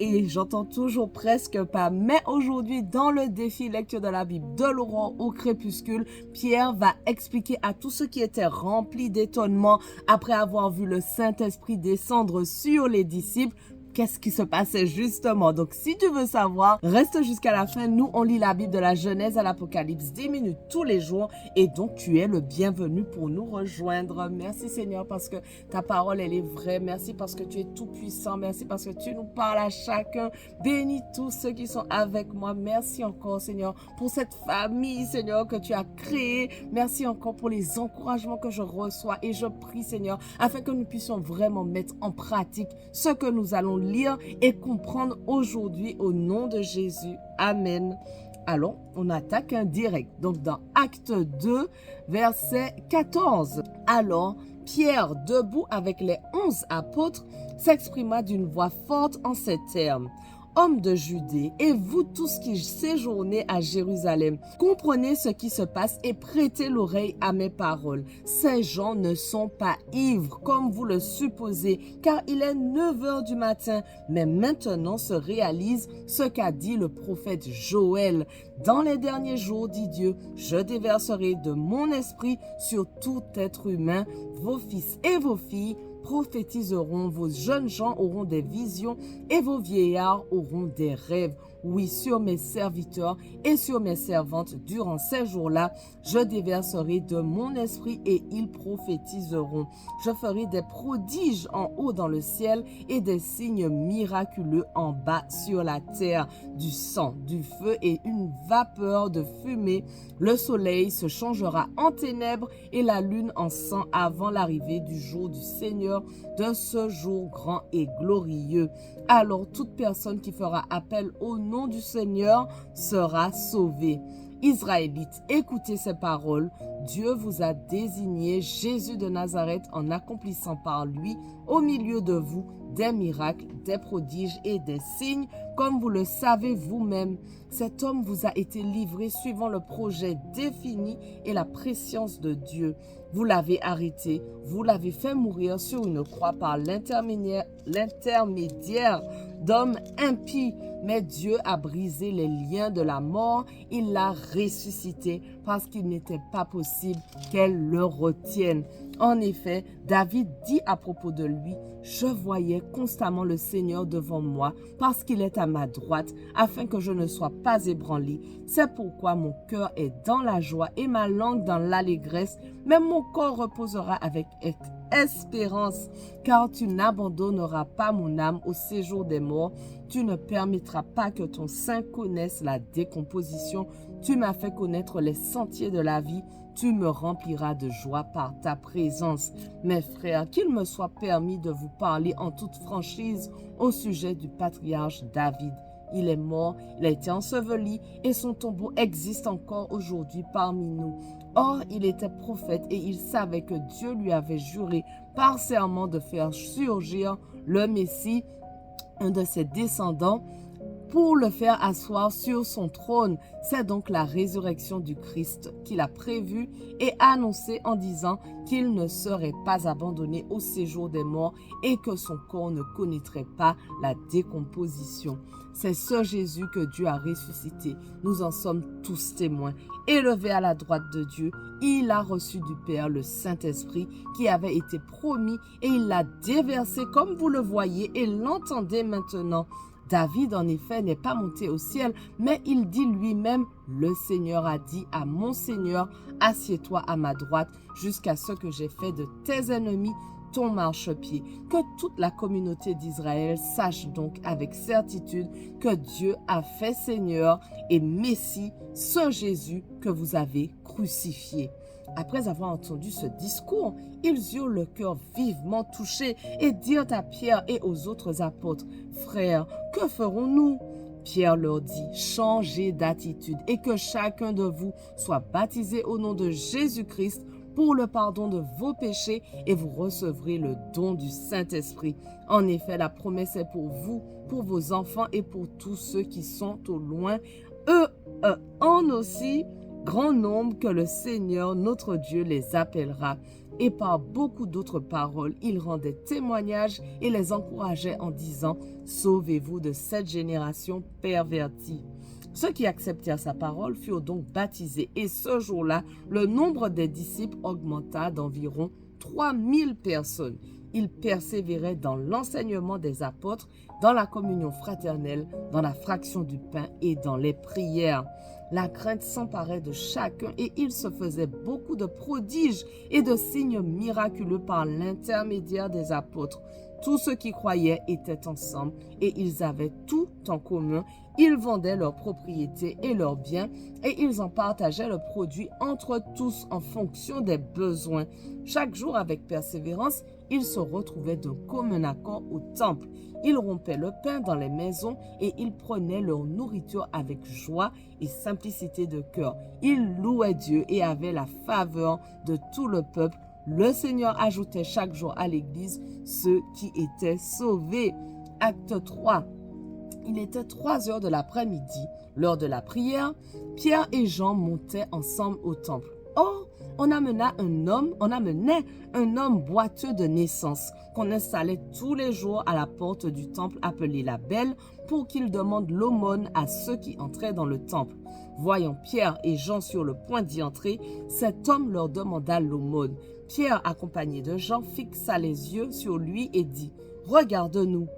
Et j'entends toujours presque pas. Mais aujourd'hui, dans le défi lecture de la Bible, de l'aurore au crépuscule, Pierre va expliquer à tous ceux qui étaient remplis d'étonnement après avoir vu le Saint-Esprit descendre sur les disciples, qu'est-ce qui se passait justement. Donc, si tu veux savoir, reste jusqu'à la fin. Nous, on lit la Bible de la Genèse à l'Apocalypse 10 minutes tous les jours. Et donc, tu es le bienvenu pour nous rejoindre. Merci Seigneur parce que ta parole, elle est vraie. Merci parce que tu es tout puissant. Merci parce que tu nous parles à chacun. Bénis tous ceux qui sont avec moi. Merci encore Seigneur pour cette famille Seigneur que tu as créée. Merci encore pour les encouragements que je reçois. Et je prie Seigneur afin que nous puissions vraiment mettre en pratique ce que nous allons lire et comprendre aujourd'hui au nom de Jésus. Amen. Alors, on attaque un direct. Donc, dans Acte 2, verset 14. Alors, Pierre, debout avec les 11 apôtres, s'exprima d'une voix forte en ces termes. Hommes de Judée, et vous tous qui séjournez à Jérusalem, comprenez ce qui se passe et prêtez l'oreille à mes paroles. Ces gens ne sont pas ivres, comme vous le supposez, car il est 9 heures du matin. Mais maintenant se réalise ce qu'a dit le prophète Joël. Dans les derniers jours, dit Dieu, je déverserai de mon esprit sur tout être humain. Vos fils et vos filles prophétiseront, vos jeunes gens auront des visions et vos vieillards auront des rêves. Oui, sur mes serviteurs et sur mes servantes, durant ces jours-là, je déverserai de mon esprit et ils prophétiseront. Je ferai des prodiges en haut dans le ciel et des signes miraculeux en bas sur la terre, du sang, du feu et une vapeur de fumée. Le soleil se changera en ténèbres et la lune en sang avant l'arrivée du jour du Seigneur, de ce jour grand et glorieux. Alors toute personne qui fera appel au nom du Seigneur sera sauvée. Israélites, écoutez ces paroles. Dieu vous a désigné Jésus de Nazareth en accomplissant par lui au milieu de vous des miracles, des prodiges et des signes, comme vous le savez vous-même. Cet homme vous a été livré suivant le projet défini et la prescience de Dieu. Vous l'avez arrêté, vous l'avez fait mourir sur une croix par l'intermédiaire d'hommes impies. Mais Dieu a brisé les liens de la mort, il l'a ressuscité parce qu'il n'était pas possible qu'elle le retienne. En effet, David dit à propos de lui, « Je voyais constamment le Seigneur devant moi parce qu'il est à ma droite, afin que je ne sois pas ébranlé. C'est pourquoi mon cœur est dans la joie et ma langue dans l'allégresse, mais mon corps reposera avec espérance, car tu n'abandonneras pas mon âme au séjour des morts. Tu ne permettras pas que ton sein connaisse la décomposition. Tu m'as fait connaître les sentiers de la vie. Tu me rempliras de joie par ta présence. Mes frères, qu'il me soit permis de vous parler en toute franchise au sujet du patriarche David. Il est mort, il a été enseveli et son tombeau existe encore aujourd'hui parmi nous. Or, il était prophète et il savait que Dieu lui avait juré par serment de faire surgir le Messie, un de ses descendants, pour le faire asseoir sur son trône. C'est donc la résurrection du Christ qu'il a prévue et annoncée en disant qu'il ne serait pas abandonné au séjour des morts et que son corps ne connaîtrait pas la décomposition. C'est ce Jésus que Dieu a ressuscité. Nous en sommes tous témoins. Élevé à la droite de Dieu, il a reçu du Père le Saint-Esprit qui avait été promis et il l'a déversé comme vous le voyez et l'entendez maintenant. David, en effet, n'est pas monté au ciel, mais il dit lui-même, « Le Seigneur a dit à mon Seigneur, assieds-toi à ma droite jusqu'à ce que j'ai fait de tes ennemis ton marchepied. » Que toute la communauté d'Israël sache donc avec certitude que Dieu a fait Seigneur et Messie, ce Jésus que vous avez crucifié. Après avoir entendu ce discours, ils eurent le cœur vivement touché et dirent à Pierre et aux autres apôtres, « Frères, que ferons-nous » Pierre leur dit, « Changez d'attitude et que chacun de vous soit baptisé au nom de Jésus-Christ pour le pardon de vos péchés et vous recevrez le don du Saint-Esprit. En effet, la promesse est pour vous, pour vos enfants et pour tous ceux qui sont au loin, eux en aussi grand nombre que le Seigneur notre Dieu les appellera. et par beaucoup d'autres paroles, il rendait témoignage et les encourageait en disant « Sauvez-vous de cette génération pervertie ». Ceux qui acceptèrent sa parole furent donc baptisés et ce jour-là, le nombre des disciples augmenta d'environ 3000 personnes. Ils persévéraient dans l'enseignement des apôtres, dans la communion fraternelle, dans la fraction du pain et dans les prières. La crainte s'emparait de chacun et il se faisait beaucoup de prodiges et de signes miraculeux par l'intermédiaire des apôtres. Tous ceux qui croyaient étaient ensemble et ils avaient tout en commun. Ils vendaient leurs propriétés et leurs biens et ils en partageaient le produit entre tous en fonction des besoins. Chaque jour, avec persévérance, ils se retrouvaient d'un commun accord au temple. Ils rompaient le pain dans les maisons et ils prenaient leur nourriture avec joie et simplicité de cœur. Ils louaient Dieu et avaient la faveur de tout le peuple. Le Seigneur ajoutait chaque jour à l'église ceux qui étaient sauvés. Acte 3. Il était 3 heures de l'après-midi. L'heure de la prière, Pierre et Jean montaient ensemble au temple. Or, on amenait un homme boiteux de naissance qu'on installait tous les jours à la porte du temple appelé la Belle pour qu'il demande l'aumône à ceux qui entraient dans le temple. Voyant Pierre et Jean sur le point d'y entrer, cet homme leur demanda l'aumône. Pierre, accompagné de Jean, fixa les yeux sur lui et dit « Regarde-nous ».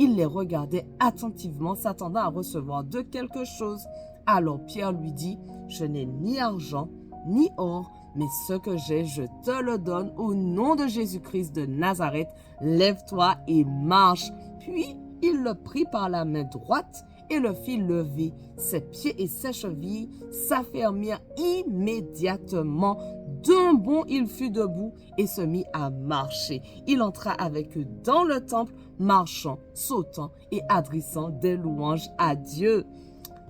Il les regardait attentivement, s'attendant à recevoir de quelque chose. Alors Pierre lui dit « Je n'ai ni argent, ni or, mais ce que j'ai, je te le donne au nom de Jésus-Christ de Nazareth. Lève-toi et marche. » Puis il le prit par la main droite et le fit lever. Ses pieds et ses chevilles s'affermirent immédiatement. D'un bond, il fut debout et se mit à marcher. Il entra avec eux dans le temple, marchant, sautant et adressant des louanges à Dieu.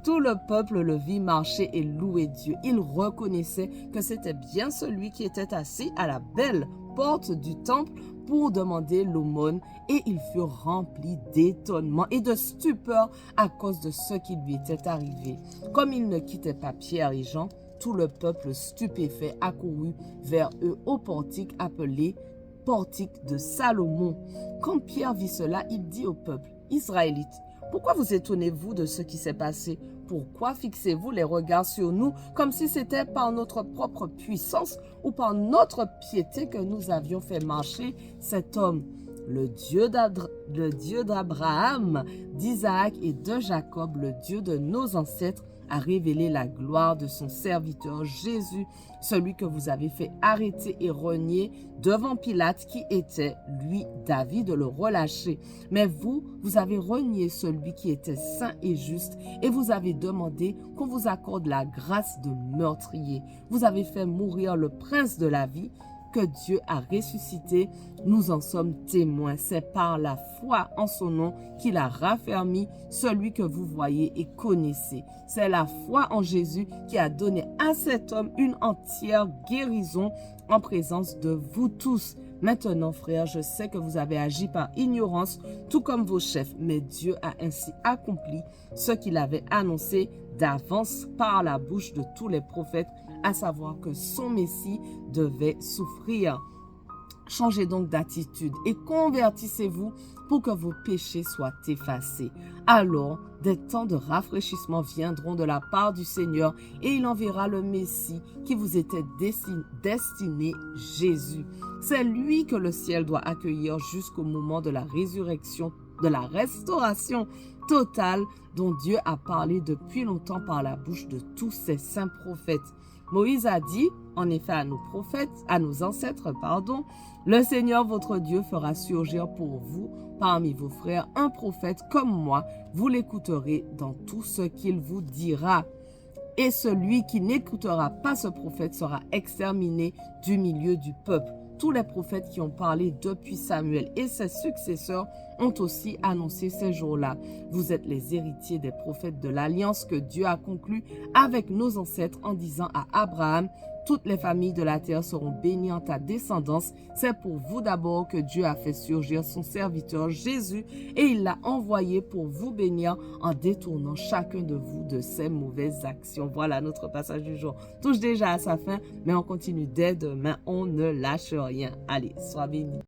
Tout le peuple le vit marcher et louer Dieu. Il reconnaissait que c'était bien celui qui était assis à la belle porte du temple pour demander l'aumône et ils furent remplis d'étonnement et de stupeur à cause de ce qui lui était arrivé. Comme ils ne quittaient pas Pierre et Jean, tout le peuple stupéfait accourut vers eux au portique appelé portique de Salomon. Quand Pierre vit cela, il dit au peuple « Israélites, pourquoi vous étonnez-vous de ce qui s'est passé? Pourquoi fixez-vous les regards sur nous comme si c'était par notre propre puissance ou par notre piété que nous avions fait marcher cet homme? Le Dieu d'Abraham, d'Isaac et de Jacob, le Dieu de nos ancêtres, a révélé la gloire de son serviteur Jésus, celui que vous avez fait arrêter et renier devant Pilate qui était, lui, d'avis de le relâcher. Mais vous avez renié celui qui était saint et juste et vous avez demandé qu'on vous accorde la grâce de meurtrier. Vous avez fait mourir le prince de la vie que Dieu a ressuscité. Nous en sommes témoins. C'est par la foi en son nom qu'il a raffermi celui que vous voyez et connaissez. C'est la foi en Jésus qui a donné à cet homme une entière guérison en présence de vous tous. Maintenant, frères, je sais que vous avez agi par ignorance, tout comme vos chefs, mais Dieu a ainsi accompli ce qu'il avait annoncé d'avance par la bouche de tous les prophètes, à savoir que son Messie devait souffrir. Changez donc d'attitude et convertissez-vous pour que vos péchés soient effacés. Alors, des temps de rafraîchissement viendront de la part du Seigneur et il enverra le Messie qui vous était destiné, Jésus. C'est lui que le ciel doit accueillir jusqu'au moment de la résurrection, de la restauration totale dont Dieu a parlé depuis longtemps par la bouche de tous ses saints prophètes. Moïse a dit, en effet, à nos ancêtres, le Seigneur votre Dieu fera surgir pour vous, parmi vos frères, un prophète comme moi. Vous l'écouterez dans tout ce qu'il vous dira. Et celui qui n'écoutera pas ce prophète sera exterminé du milieu du peuple. Tous les prophètes qui ont parlé depuis Samuel et ses successeurs ont aussi annoncé ces jours-là. Vous êtes les héritiers des prophètes de l'alliance que Dieu a conclue avec nos ancêtres en disant à Abraham, Toutes les familles de la terre seront bénies en ta descendance. C'est pour vous d'abord que Dieu a fait surgir son serviteur Jésus et il l'a envoyé pour vous bénir en détournant chacun de vous de ses mauvaises actions. Voilà, notre passage du jour touche déjà à sa fin, mais on continue dès demain. On ne lâche rien. Allez, sois béni.